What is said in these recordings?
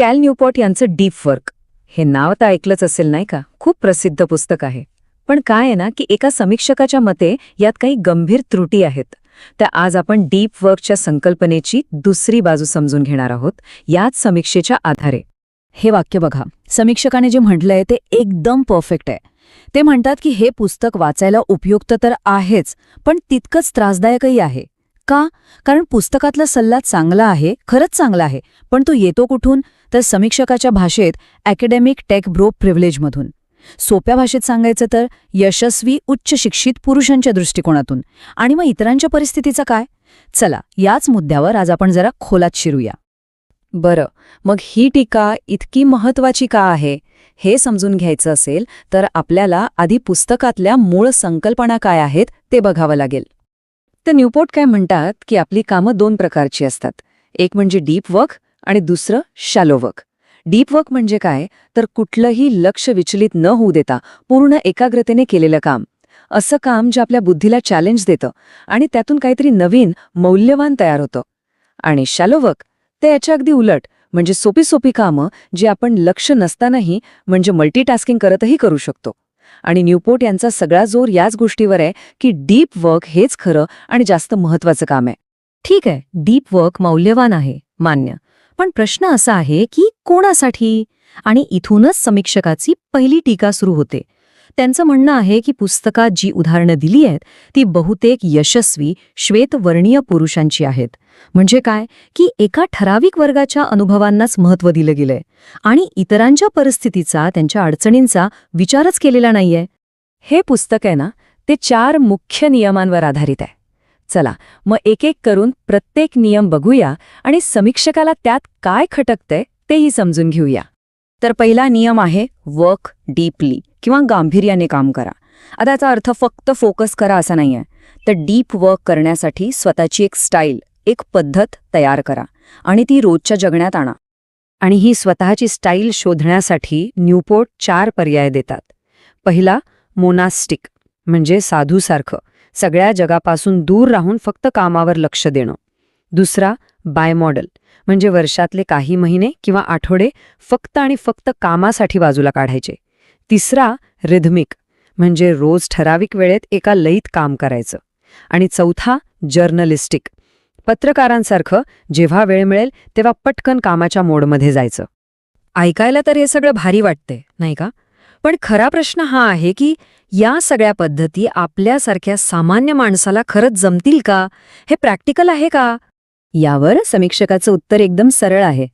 Cal Newport यांचं deep work हे नाव तर ऐकलंच असेल नाही का? खूप प्रसिद्ध पुस्तक आहे. पण काय आहे ना की एका समीक्षकाच्या मते यात काही गंभीर त्रुटी आहेत. तर आज आपण डीप वर्कच्या संकल्पनेची दुसरी बाजू समजून घेणार आहोत याच समीक्षेच्या आधारे. हे वाक्य बघा, समीक्षकाने जे म्हटलंय ते एकदम परफेक्ट आहे. ते म्हणतात की हे पुस्तक वाचायला उपयुक्त तर आहेच, पण तितकंच त्रासदायकही आहे. का? कारण पुस्तकातला सल्ला चांगला आहे, खरंच चांगला आहे, पण तो येतो कुठून? तर समीक्षकाच्या भाषेत अकॅडमिक टेक ब्रो प्रिव्हिलेजमधून. सोप्या भाषेत सांगायचं तर यशस्वी उच्च शिक्षित पुरुषांच्या दृष्टिकोनातून. आणि मग इतरांच्या परिस्थितीचा काय? चला, याच मुद्द्यावर आज आपण जरा खोलात शिरूया. बरं, मग ही टीका इतकी महत्वाची का आहे हे समजून घ्यायचं असेल तर आपल्याला आधी पुस्तकातल्या मूळ संकल्पना काय आहेत ते बघावं लागेल. तर न्यूपोर्ट काय म्हणतात की आपली कामं दोन प्रकारची असतात. एक म्हणजे डीप वर्क आणि दुसरं शॅलो वर्क. डीप वर्क म्हणजे काय तर कुठलंही लक्ष विचलित न होऊ देता पूर्ण एकाग्रतेने केलेलं काम. असं काम जे आपल्या बुद्धीला चॅलेंज देतं आणि त्यातून काहीतरी नवीन मौल्यवान तयार होतं. आणि शॅलो वर्क ते याच्या अगदी उलट, म्हणजे सोपी सोपी कामं जी आपण लक्ष नसतानाही म्हणजे मल्टीटास्किंग करतही करू शकतो. आणि न्यूपोर्ट यांचा सगळा जोर याच गोष्टीवर आहे की डीप वर्क हेच खरं आणि जास्त महत्वाचं काम आहे. ठीक आहे, डीप वर्क मौल्यवान आहे, मान्य. पण प्रश्न असा आहे की कोणासाठी? आणि इथूनच समीक्षकाची पहिली टीका सुरू होते. त्यांचं म्हणणं आहे की पुस्तकात जी उदाहरणं दिली आहेत ती बहुतेक यशस्वी श्वेतवर्णीय पुरुषांची आहेत. म्हणजे काय की एका ठराविक वर्गाच्या अनुभवांनाच महत्त्व दिलं गेलंय आणि इतरांच्या परिस्थितीचा, त्यांच्या अडचणींचा विचारच केलेला नाहीये. हे पुस्तक आहे ना ते 4 मुख्य नियमांवर आधारित आहे. चला मग एक एक करून प्रत्येक नियम बघूया आणि समीक्षकाला त्यात काय खटकतंय तेही समजून घेऊया. तर पहिला नियम आहे वर्क डीपली किंवा गांभीर्याने काम करा. आता याचा अर्थ फक्त फोकस करा असा नाहीये. तर डीप वर्क करण्यासाठी स्वतःची एक स्टाईल, एक पद्धत तयार करा आणि ती रोजच्या जगण्यात आणा. आणि ही स्वतःची स्टाईल शोधण्यासाठी न्यूपोर्ट 4 पर्याय देतात. पहिला मोनास्टिक म्हणजे साधूसारखं, सगळ्या जगापासून दूर राहून फक्त कामावर लक्ष देणं. दुसरा बाय मॉडेल म्हणजे वर्षातले काही महिने किंवा आठवडे फक्त आणि फक्त कामासाठी बाजूला काढायचे. तिसरा रिदमिक म्हणजे रोज ठराविक वेळेत एका लयीत काम करायचं. आणि चौथा जर्नलिस्टिक, पत्रकारांसारखं जेव्हा वेळ मिळेल तेव्हा पटकन कामाच्या मोडमध्ये जायचं. ऐकायला तर हे सगळं भारी वाटते, नाही का? पण खरा प्रश्न हा आहे की या सगळ्या पद्धती आपल्यासारख्या सामान्य माणसाला खरंच जमतील का? हे प्रॅक्टिकल आहे का? यावर समीक्षकाचं उत्तर एकदम सरळ आहे.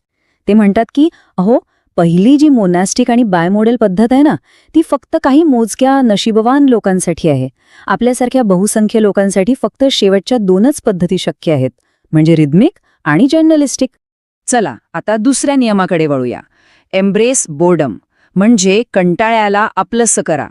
ते म्हणतात की अहो, पहिली जी मोनॅस्टिक आणि बायमॉडेल पद्धत आहे ना, ती फक्त काही मोजक्या नशीबवान लोकांसाठी आहे. आपल्यासारख्या बहुसंख्य लोकांसाठी फक्त शेवटच्या 2च पद्धती शक्य आहेत, म्हणजे रिदमिक आणि जर्नलिस्टिक. चला आता दुसऱ्या नियमाकडे वळूया. एम्ब्रेस बोर्डम म्हणजे कंटाळ्याला आपलंसं करा.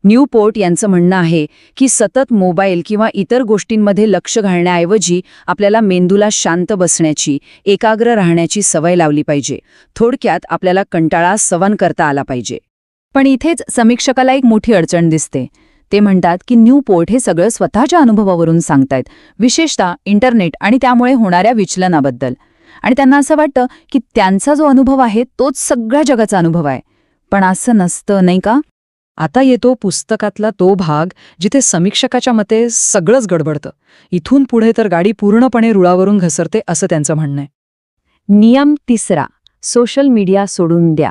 न्यूपोर्ट यांचं म्हणणं आहे की सतत मोबाईल किंवा इतर गोष्टींमध्ये लक्ष घालण्याऐवजी आपल्याला मेंदूला शांत बसण्याची, एकाग्र राहण्याची सवय लावली पाहिजे. थोडक्यात आपल्याला कंटाळा सहन करता आला पाहिजे. पण इथेच समीक्षकाला एक मोठी अडचण दिसते. ते म्हणतात की न्यूपोर्ट हे सगळं स्वतःच्या अनुभवावरून सांगतायत, विशेषतः इंटरनेट आणि त्यामुळे होणाऱ्या विचलनाबद्दल. आणि त्यांना असं वाटतं की त्यांचा जो अनुभव आहे तोच सगळ्या जगाचा अनुभव आहे. पण असं नसतं, नाही का? आता येतो पुस्तकातला तो भाग जिथे समीक्षकाच्या मते सगळंच गडबडतं. इथून पुढे तर गाडी पूर्णपणे रुळावरून घसरते असं त्यांचं म्हणणं आहे. नियम तिसरा, सोशल मीडिया सोडून द्या.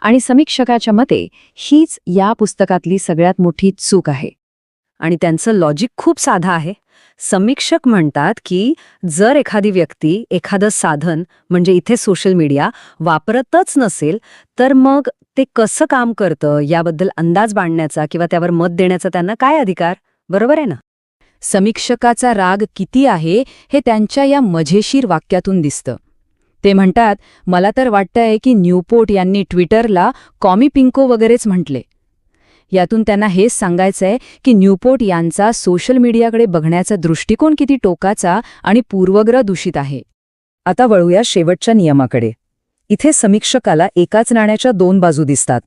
आणि समीक्षकाच्या मते हीच या पुस्तकातली सगळ्यात मोठी चूक आहे. आणि त्यांचं लॉजिक खूप साधं आहे. समीक्षक म्हणतात की जर एखादी व्यक्ती एखादं साधन म्हणजे इथे सोशल मीडिया वापरतच नसेल तर मग ते कसं काम करतं याबद्दल अंदाज बांधण्याचा किंवा त्यावर मत देण्याचा त्यांना काय अधिकार? बरोबर आहे ना? समीक्षकाचा राग किती आहे हे त्यांच्या या मजेशीर वाक्यातून दिसतं. ते म्हणतात, मला तर वाटतंय की न्यूपोर्ट यांनी ट्विटरला कॉमी पिंको वगैरेच म्हटले. यातून त्यांना हेच सांगायचंय की न्यूपोर्ट यांचा सोशल मीडियाकडे बघण्याचा दृष्टिकोन किती टोकाचा आणि पूर्वग्रह दूषित आहे. आता वळूया शेवटच्या नियमाकडे. इथे समीक्षकाला एकाच नाण्याच्या 2 बाजू दिसतात.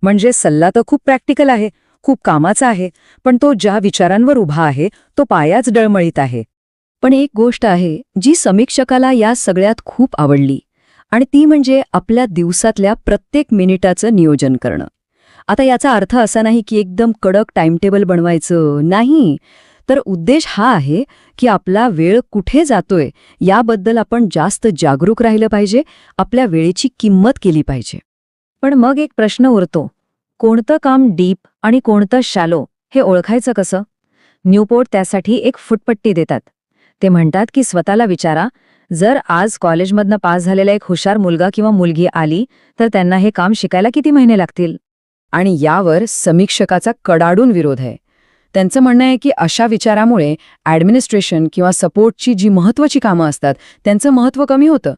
म्हणजे सल्ला तर खूप प्रॅक्टिकल आहे, खूप कामाचा आहे, पण तो ज्या विचारांवर उभा आहे तो पायाच डळमळीत आहे. पण एक गोष्ट आहे जी समीक्षकाला या सगळ्यात खूप आवडली आणि ती म्हणजे आपल्या दिवसातल्या प्रत्येक मिनिटाचं नियोजन करणं. आता याचा अर्थ असा नाही की एकदम कडक टाइमटेबल बनवायचं नाही, तर उद्देश हा आहे की आपला वेळ कुठे जातोय याबद्दल आपण जास्त जागरूक राहिलं पाहिजे, आपल्या वेळेची किंमत केली पाहिजे. पण मग एक प्रश्न उरतो, कोणतं काम डीप आणि कोणतं शॅलो हे ओळखायचं कसं? न्यूपोर्ट त्यासाठी एक फुटपट्टी देतात. ते म्हणतात की स्वतःला विचारा, जर आज कॉलेजमधनं पास झालेला एक हुशार मुलगा किंवा मुलगी आली तर त्यांना हे काम शिकायला किती महिने लागतील? आणि यावर समीक्षकाचा कडाडून विरोध आहे. त्यांचं म्हणणं आहे की अशा विचारामुळे ॲडमिनिस्ट्रेशन किंवा सपोर्टची जी महत्त्वाची कामं असतात त्यांचं महत्त्व कमी होतं.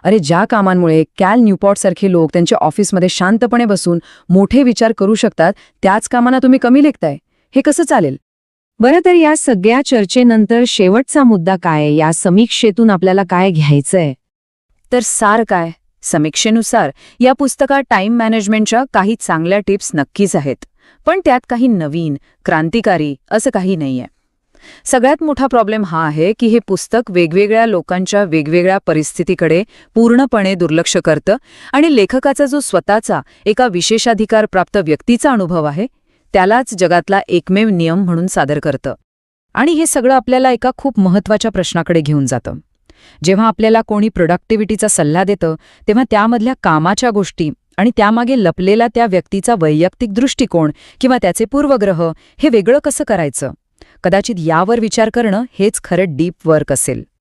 अरे, ज्या कामांमुळे कॅल न्यूपॉर्टसारखे लोक त्यांच्या ऑफिसमध्ये शांतपणे बसून मोठे विचार करू शकतात, त्याच कामांना तुम्ही कमी लेखताय, हे कसं चालेल? बरं, तर या सगळ्या चर्चेनंतर शेवटचा मुद्दा काय? या समीक्षेतून आपल्याला काय घ्यायचंय? तर सार काय? समीक्षेनुसार या पुस्तकात टाईम मॅनेजमेंटच्या काही चांगल्या टिप्स नक्कीच आहेत, पण त्यात काही नवीन, क्रांतिकारी असं काही नाहीये. सगळ्यात मोठा प्रॉब्लेम हा आहे की हे पुस्तक वेगवेगळ्या लोकांच्या वेगवेगळ्या परिस्थितीकडे पूर्णपणे दुर्लक्ष करतं आणि लेखकाचा जो स्वतःचा एका विशेषाधिकारप्राप्त व्यक्तीचा अनुभव आहे त्यालाच जगातला एकमेव नियम म्हणून सादर करतं. आणि हे सगळं आपल्याला एका खूप महत्त्वाच्या प्रश्नाकडे घेऊन जातं. जेव्हा आपल्याला कोणी प्रोडक्टिव्हिटीचा सल्ला देतं तेव्हा त्यामधल्या कामाच्या गोष्टी आणि त्यामागे लपलेला त्या व्यक्तीचा वैयक्तिक दृष्टिकोन किंवा त्याचे पूर्वग्रह हे वेगळं कसं करायचं? कदाचित यावर विचार करणं हेच खरं डीप वर्क असेल.